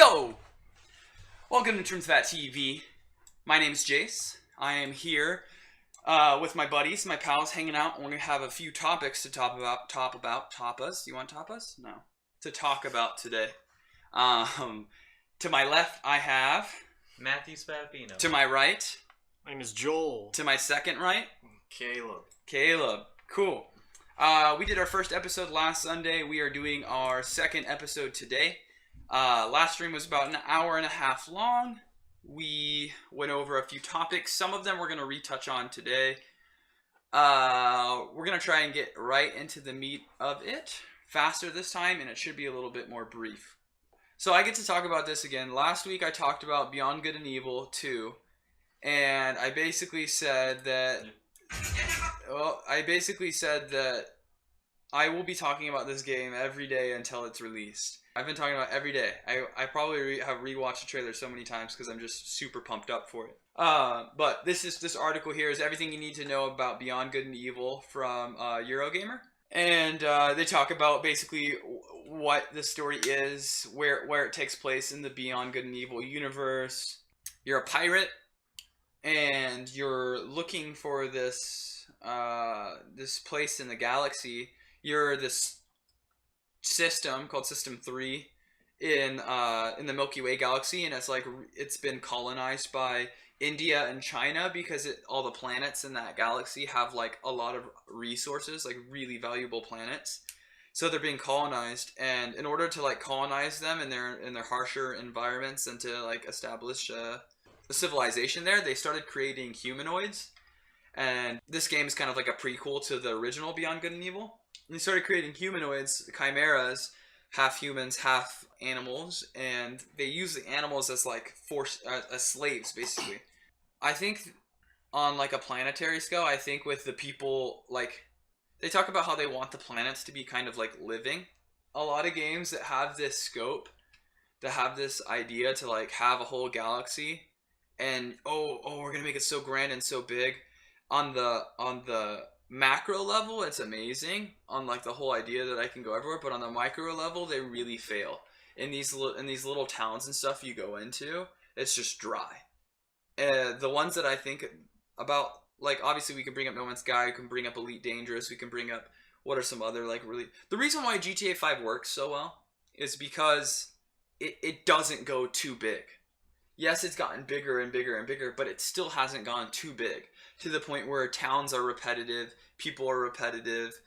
Yo! Welcome to Turns That TV. My name's Jace. I am here with my buddies, my pals, hanging out, and we're going to have a few topics to talk about. Tapas? You want tapas? No. To talk about today. To my left, I have... Matthew Spadafino. To my right... My name is Joel. To my second right... Caleb. Cool. We did our first episode last Sunday. We are doing our second episode today. Last stream was about an hour and a half long. We went over a few topics. Some of them we're going to retouch on today. We're going to try and get right into the meat of it faster this time, and it should be a little bit more brief. So I get to talk about this again. Last week I talked about Beyond Good and Evil 2, and I basically said that... I will be talking about this game every day until it's released. I've been talking about it every day. I probably have rewatched the trailer so many times because I'm just super pumped up for it. But this article here is everything you need to know about Beyond Good and Evil from Eurogamer. And they talk about basically what the story is, where it takes place in the Beyond Good and Evil universe. You're a pirate, and you're looking for this place in the galaxy. You're this system called System 3 in the Milky Way galaxy, and it's been colonized by India and China because all the planets in that galaxy have like a lot of resources, like really valuable planets. So they're being colonized, and in order to like colonize them in their harsher environments and to like establish a civilization there, they started creating humanoids. And this game is kind of like a prequel to the original Beyond Good and Evil. And they started creating humanoids, chimeras, half humans, half animals, and they use the animals as like as slaves, basically. I think on like a planetary scale, I think with the people, like, they talk about how they want the planets to be kind of like living. A lot of games that have this scope, that have this idea to like have a whole galaxy, and we're gonna make it so grand and so big. On the macro level, it's amazing on like the whole idea that I can go everywhere, but on the micro level, they really fail. In these little towns and stuff you go into, it's just dry. The ones that I think about, like, obviously we can bring up No Man's Sky, we can bring up Elite Dangerous, we can bring up what are some other like really. The reason why GTA 5 works so well is because it doesn't go too big. Yes, it's gotten bigger and bigger and bigger, but it still hasn't gone too big to the point where towns are repetitive, people are repetitive,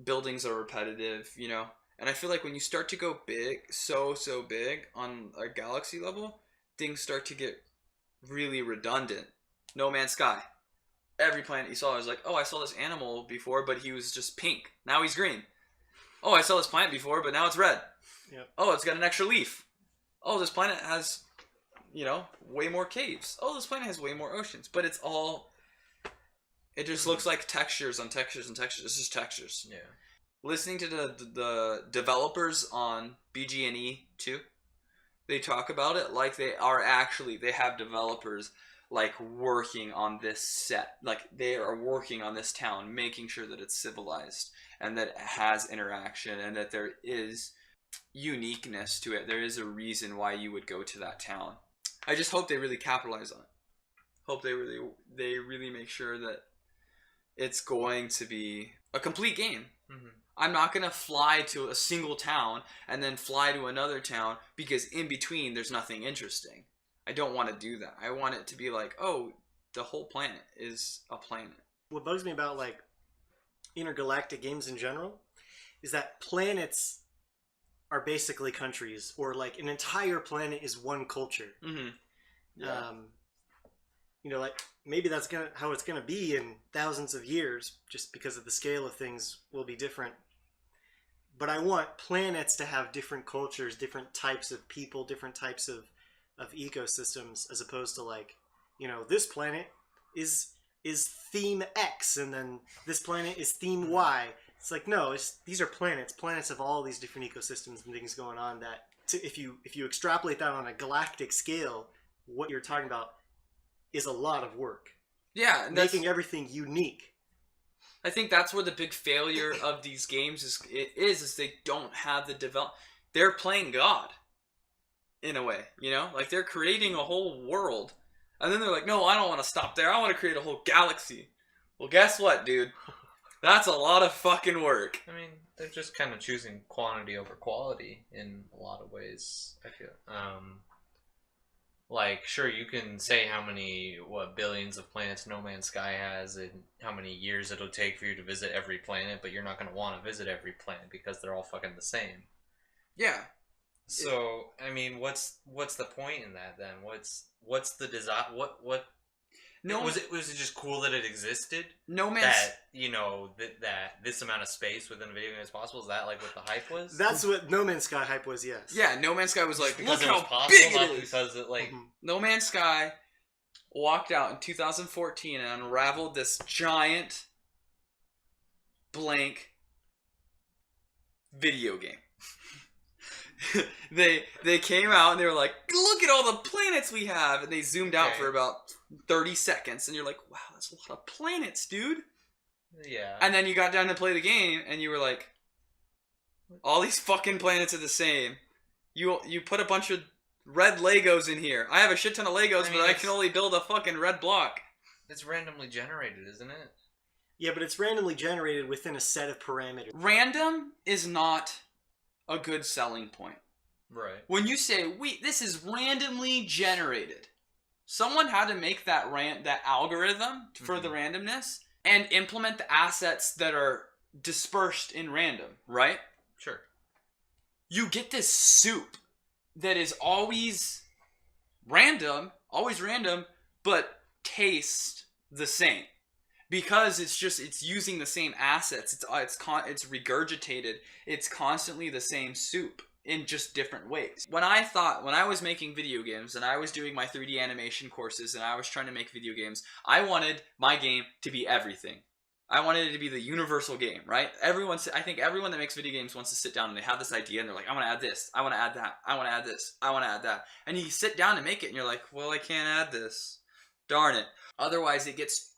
buildings are repetitive, you know? And I feel like when you start to go big, so big on a galaxy level, things start to get really redundant. No Man's Sky. Every planet you saw, I was like, oh, I saw this animal before, but he was just pink. Now he's green. Oh, I saw this planet before, but now it's red. Yep. Oh, it's got an extra leaf. Oh, this planet has... way more caves. Oh, this planet has way more oceans. But it's all... It just looks like textures on textures and textures. It's just textures. Yeah. Listening to the developers on BG&E 2, they talk about it like they have developers like working on this set. Like they are working on this town, making sure that it's civilized and that it has interaction and that there is uniqueness to it. There is a reason why you would go to that town. I just hope they really capitalize on it. Hope they really make sure that it's going to be a complete game. Mm-hmm. I'm not going to fly to a single town and then fly to another town because in between there's nothing interesting. I don't want to do that. I want it to be like, oh, the whole planet is a planet. What bugs me about like intergalactic games in general is that planets are basically countries, or like an entire planet is one culture. Mm-hmm. Yeah. Like maybe that's how it's gonna be in thousands of years, just because of the scale of things will be different. But I want planets to have different cultures, different types of people, different types of ecosystems, as opposed to like, this planet is theme X, and then this planet is theme Y. It's like, no, these are planets. Planets have all these different ecosystems and things going on that, if you extrapolate that on a galactic scale, what you're talking about is a lot of work. Yeah. And making everything unique. I think that's where the big failure of these games is they don't have the They're playing God. in a way, you know? Like, they're creating a whole world. And then they're like, no, I don't want to stop there. I want to create a whole galaxy. Well, guess what, dude? That's a lot of fucking work. I mean, they're just kind of choosing quantity over quality in a lot of ways, I feel. Like, sure, you can say how many, billions of planets No Man's Sky has and how many years it'll take for you to visit every planet, but you're not going to want to visit every planet because they're all fucking the same. Yeah. So, I mean, what's the point in that then? What's the design? What? No, was it just cool that it existed? No Man's... That, you know, that this amount of space within a video game is possible? Is that like what the hype was? That's what No Man's Sky hype was, yes. Yeah, No Man's Sky was like, because look it was how possible, big not it is. because it like... No Man's Sky walked out in 2014 and unraveled this giant blank video game. they came out and they were like, look at all the planets we have, and they zoomed out for about 30 seconds and you're like, wow, that's a lot of planets, dude. Yeah. And then you got down to play the game and you were like, all these fucking planets are the same. You put a bunch of red Legos in here. I have a shit ton of Legos, but I can only build a fucking red block. It's randomly generated, isn't it? Yeah, but it's randomly generated within a set of parameters. Random is not a good selling point. Right. When you say, this is randomly generated, someone had to make that algorithm for the randomness and implement the assets that are dispersed in random, right? Sure. You get this soup that is always random, but tastes the same. Because it's using the same assets. It's regurgitated. It's constantly the same soup in just different ways. When I was making video games and I was doing my 3D animation courses and I was trying to make video games, I wanted my game to be everything. I wanted it to be the universal game, right? I think everyone that makes video games wants to sit down and they have this idea and they're like, I want to add this, I want to add that, I want to add this, I want to add that. And you sit down and make it and you're like, well, I can't add this. Darn it. Otherwise it gets...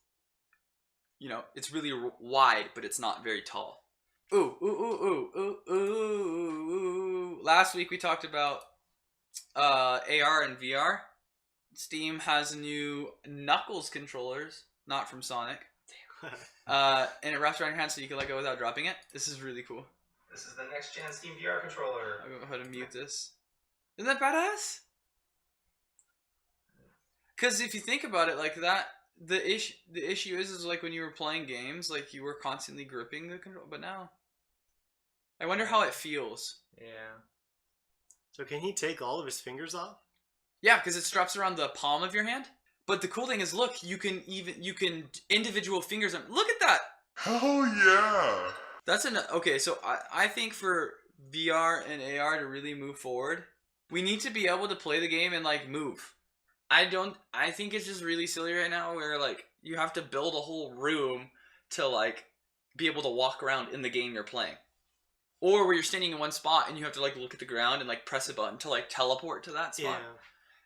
it's really wide, but it's not very tall. Ooh. Last week we talked about AR and VR. Steam has new Knuckles controllers, not from Sonic. And it wraps around your hand so you can let go without dropping it. This is really cool. This is the next gen Steam VR controller. I'll go ahead and mute this. Isn't that badass? Because if you think about it like that, the issue is like when you were playing games, like you were constantly gripping the control, but now I wonder how it feels. Yeah. So can he take all of his fingers off? Yeah, because it straps around the palm of your hand. But the cool thing is, look, you can individual fingers. Look at that. Oh yeah. That's okay. So I think for VR and AR to really move forward, we need to be able to play the game and like move. I think it's just really silly right now where like you have to build a whole room to like be able to walk around in the game you're playing. Or where you're standing in one spot and you have to like look at the ground and like press a button to like teleport to that spot. Yeah.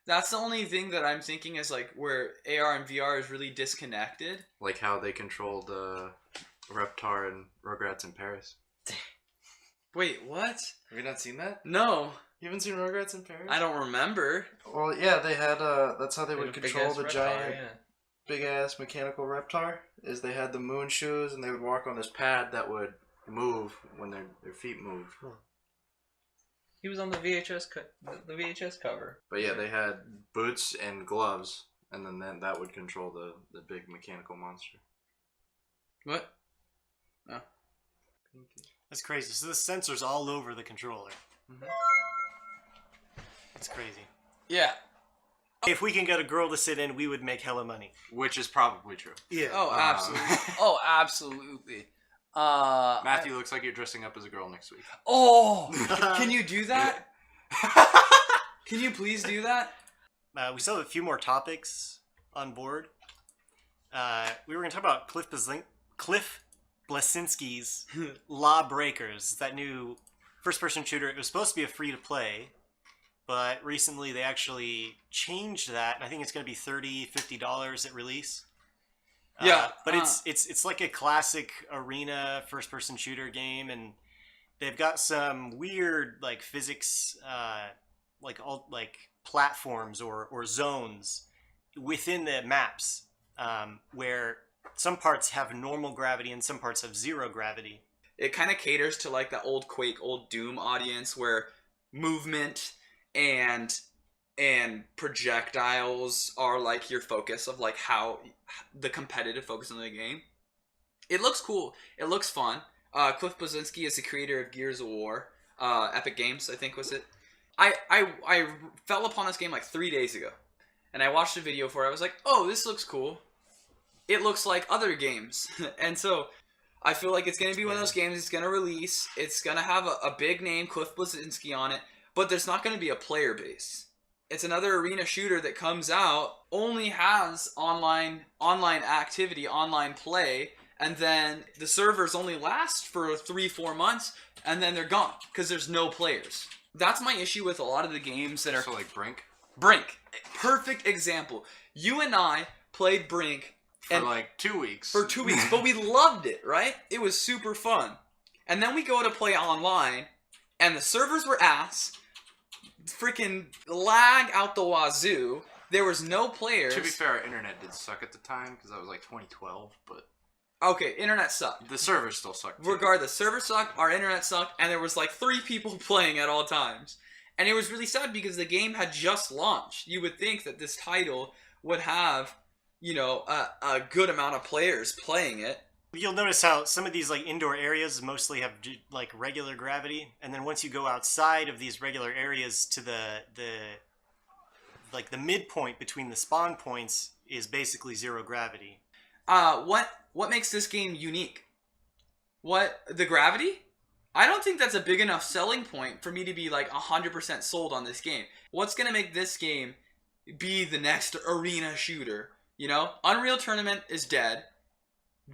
That's the only thing that I'm thinking is like where AR and VR is really disconnected. Like how they controlled Reptar and Rugrats in Paris. Wait, what? Have you not seen that? No. You haven't seen Rugrats in Paris? I don't remember. Well, yeah, they had, that's how they would control the Reptar, giant, yeah. big-ass mechanical Reptar, is they had the moon shoes, and they would walk on this pad that would move when their feet moved. He was on the the VHS cover. But yeah, they had boots and gloves, and then that would control the big mechanical monster. What? Oh. That's crazy. So the sensor's all over the controller. Mm-hmm. That's crazy. Yeah. If we can get a girl to sit in, we would make hella money. Which is probably true. Yeah. Oh, absolutely. Oh, absolutely. Matthew looks like you're dressing up as a girl next week. Oh! Can you do that? Can you please do that? We still have a few more topics on board. We were going to talk about Cliff Bleszinski's Lawbreakers, that new first-person shooter. It was supposed to be a free-to-play, but recently they actually changed that, and I think it's going to be $30, $50 at release. Yeah, but it's like a classic arena first-person shooter game, and they've got some weird like physics platforms or zones within the maps, where some parts have normal gravity and some parts have zero gravity. It kind of caters to like that old Quake, old Doom audience where movement and projectiles are like your focus of like how the competitive focus on the game. It looks cool. It looks fun. Cliff Bleszinski is the creator of Gears of War. Epic Games, I think was it. I fell upon this game like 3 days ago. And I watched a video for it. I was like, oh, this looks cool. It looks like other games. And so I feel like it's going to be one of those games it's going to release. It's going to have a big name, Cliff Bleszinski, on it. But there's not going to be a player base. It's another arena shooter that comes out, only has online activity, online play, and then the servers only last for 3-4 months, and then they're gone because there's no players. That's my issue with a lot of the games that are... So like Brink? Brink. Perfect example. You and I played Brink For like 2 weeks. For 2 weeks, but we loved it, right? It was super fun. And then we go to play online, and the servers were ass, freaking lag out the wazoo. There was no players. To be fair, our internet did suck at the time because that was like 2012, but okay, internet sucked. the servers still sucked. Too. Regardless, servers sucked, our internet sucked, and there was like 3 people playing at all times. And it was really sad because the game had just launched. You would think that this title would have, you know, a good amount of players playing it. You'll notice how some of these like indoor areas mostly have like regular gravity, and then once you go outside of these regular areas to the midpoint between the spawn points is basically zero gravity. What makes this game unique? The gravity? I don't think that's a big enough selling point for me to be like 100% sold on this game. What's gonna make this game be the next arena shooter? You know, Unreal Tournament is dead.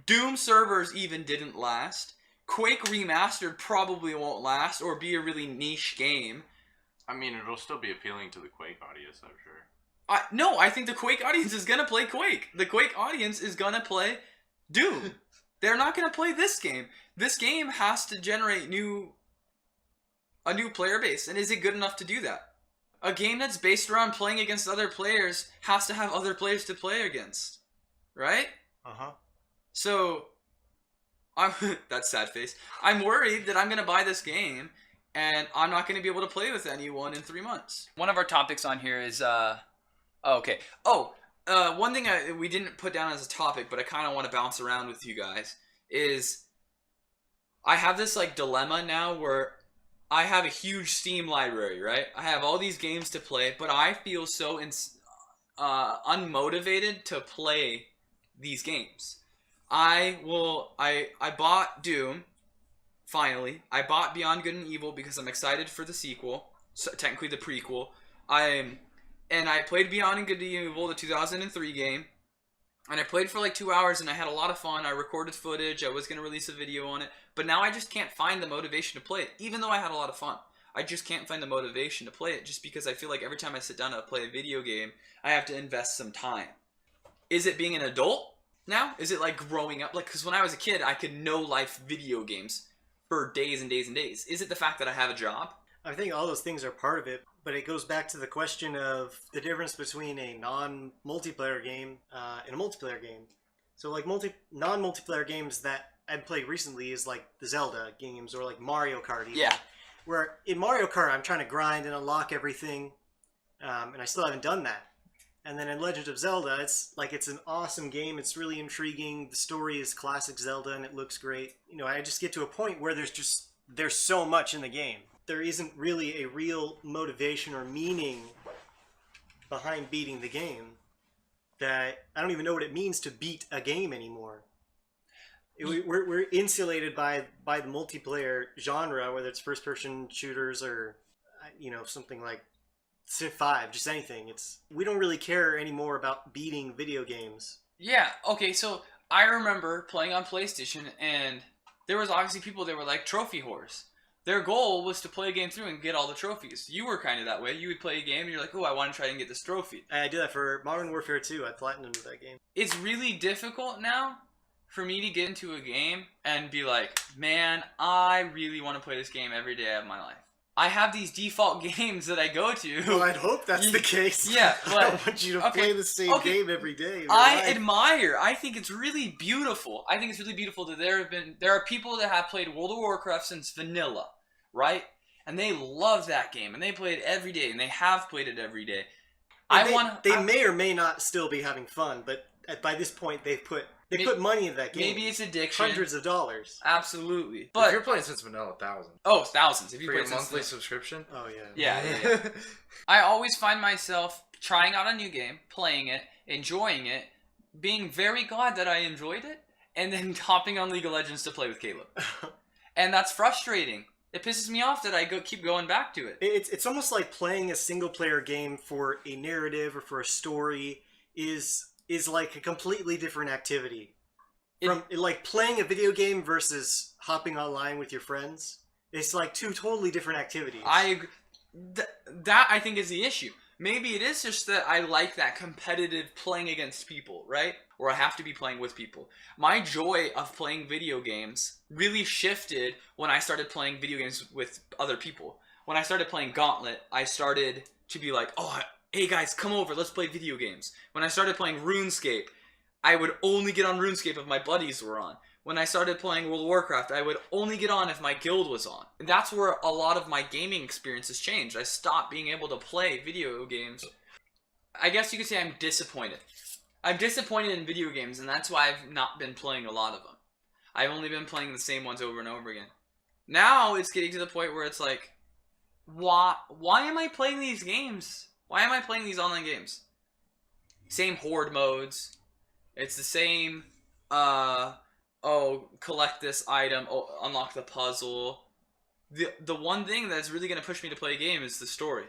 Doom servers even didn't last. Quake Remastered probably won't last or be a really niche game. I mean, it'll still be appealing to the Quake audience, I'm sure. No, I think the Quake audience is going to play Quake. The Quake audience is going to play Doom. They're not going to play this game. This game has to generate a new player base. And is it good enough to do that? A game that's based around playing against other players has to have other players to play against. Right? Uh-huh. So, that's sad face. I'm worried that I'm going to buy this game and I'm not going to be able to play with anyone in 3 months. One of our topics on here is, one thing we didn't put down as a topic, but I kind of want to bounce around with you guys, is I have this like dilemma now where I have a huge Steam library, right? I have all these games to play, but I feel so unmotivated to play these games. I bought Doom, finally. I bought Beyond Good and Evil because I'm excited for the sequel, so technically the prequel. And I played Beyond Good and Evil, the 2003 game, and I played for like 2 hours and I had a lot of fun. I recorded footage, I was going to release a video on it, but now I just can't find the motivation to play it, even though I had a lot of fun. I just can't find the motivation to play it just because I feel like every time I sit down to play a video game, I have to invest some time. Is it being an adult? Now? Is it like growing up? Like, because when I was a kid, I could no-life video games for days and days and days. Is it the fact that I have a job? I think all those things are part of it, but it goes back to the question of the difference between a non-multiplayer game and a multiplayer game. So like non-multiplayer games that I've played recently is like the Zelda games or like Mario Kart even. Yeah. Where in Mario Kart, I'm trying to grind and unlock everything, and I still haven't done that. And then in Legend of Zelda, it's an awesome game. It's really intriguing. The story is classic Zelda, and it looks great. You know, I just get to a point where there's so much in the game. There isn't really a real motivation or meaning behind beating the game that I don't even know what it means to beat a game anymore. We're insulated by the multiplayer genre, whether it's first-person shooters or, you know, something like Civ 5, just anything. We don't really care anymore about beating video games. Yeah, okay, so I remember playing on PlayStation, and there was obviously people that were like trophy whores. Their goal was to play a game through and get all the trophies. You were kind of that way. You would play a game, and you're like, oh, I want to try and get this trophy. I did that for Modern Warfare 2. I platinumed that game. It's really difficult now for me to get into a game and be like, man, I really want to play this game every day of my life. I have these default games that I go to. Well, I'd hope that's the case. Yeah, I but don't want you to play the same game every day. I think it's really beautiful. I think it's really beautiful that there are people that have played World of Warcraft since vanilla, right? And they love that game, and they play it every day, and they have played it every day. They may or may not still be having fun, but by this point they've put money into that game. Maybe it's addiction. Hundreds of dollars. Absolutely. But if you're playing since vanilla, thousands. Oh, thousands. If you For play your monthly subscription? Oh, yeah. Yeah. I always find myself trying out a new game, playing it, enjoying it, being very glad that I enjoyed it, and then hopping on League of Legends to play with Caleb. And that's frustrating. It pisses me off that I keep going back to it. It's almost like playing a single-player game for a narrative or for a story is like a completely different activity. Like playing a video game versus hopping online with your friends. It's like two totally different activities. I agree. That I think is the issue. Maybe it is just that I like that competitive playing against people, right? Or I have to be playing with people. My joy of playing video games really shifted when I started playing video games with other people. When I started playing Gauntlet, I started to be like, oh, hey guys, come over, let's play video games. When I started playing RuneScape, I would only get on RuneScape if my buddies were on. When I started playing World of Warcraft, I would only get on if my guild was on. And that's where a lot of my gaming experiences changed. I stopped being able to play video games. I guess you could say I'm disappointed. I'm disappointed in video games, and that's why I've not been playing a lot of them. I've only been playing the same ones over and over again. Now it's getting to the point where it's like, why am I playing these games? Why am I playing these online games? Same horde modes. It's the same, collect this item, unlock the puzzle. The one thing that's really going to push me to play a game is the story.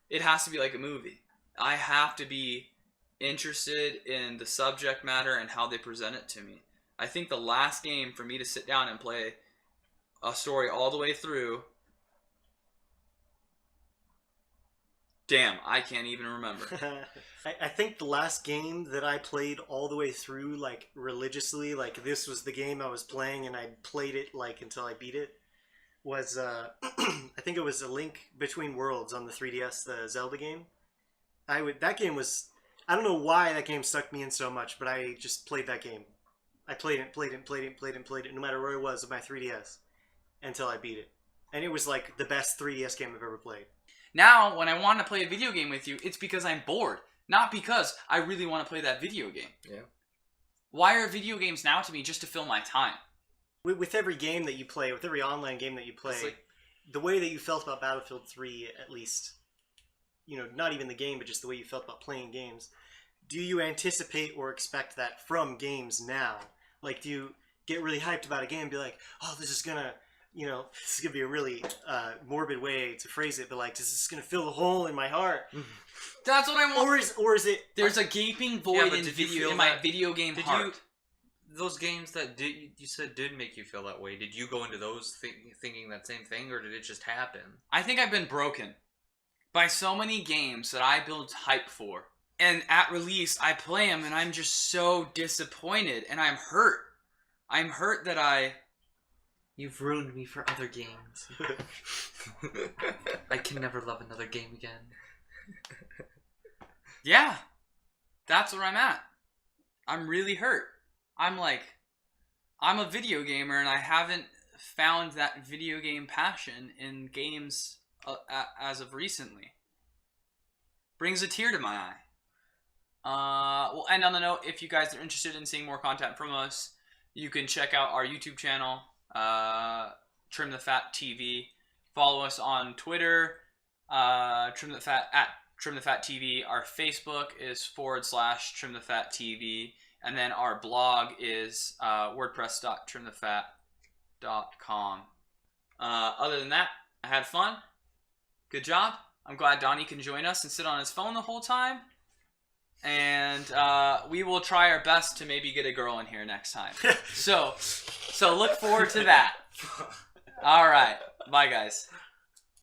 It has to be like a movie. I have to be interested in the subject matter and how they present it to me. I think the last game for me to sit down and play a story all the way through... Damn, I can't even remember. I think the last game that I played all the way through, like, religiously, like, this was the game I was playing and I played it, like, until I beat it, was, I think it was A Link Between Worlds on the 3DS, the Zelda game. That game was... I don't know why that game stuck me in so much, but I just played that game. I played it, no matter where it was with my 3DS, until I beat it. And it was, like, the best 3DS game I've ever played. Now, when I want to play a video game with you, it's because I'm bored. Not because I really want to play that video game. Yeah. Why are video games now to me just to fill my time? With every game that you play, with every online game that you play, Like, the way that you felt about Battlefield 3, at least, you know, not even the game, but just the way you felt about playing games, do you anticipate or expect that from games now? Like, do you get really hyped about a game and be like, oh, this is gonna... You know, this is going to be a really morbid way to phrase it, but like, this is going to fill the hole in my heart. That's what I want. Or is it... There's a gaping void in my video game heart. Those games that you said did make you feel that way, did you go into those thinking that same thing, or did it just happen? I think I've been broken by so many games that I build hype for. And at release, I play them, and I'm just so disappointed, and I'm hurt. I'm hurt that You've ruined me for other games. I can never love another game again. Yeah. That's where I'm at. I'm really hurt. I'm a video gamer and I haven't found that video game passion in games as of recently. Brings a tear to my eye. We'll end on the note. If you guys are interested in seeing more content from us, you can check out our YouTube channel. Trim the Fat TV. Follow us on Twitter, Trim the Fat TV. Our Facebook is /Trim the Fat TV, and then our blog is wordpress.trimthefat.com. Other than that, I had fun. Good job. I'm glad Donnie can join us and sit on his phone the whole time. And we will try our best to maybe get a girl in here next time. So look forward to that. All right. Bye, guys.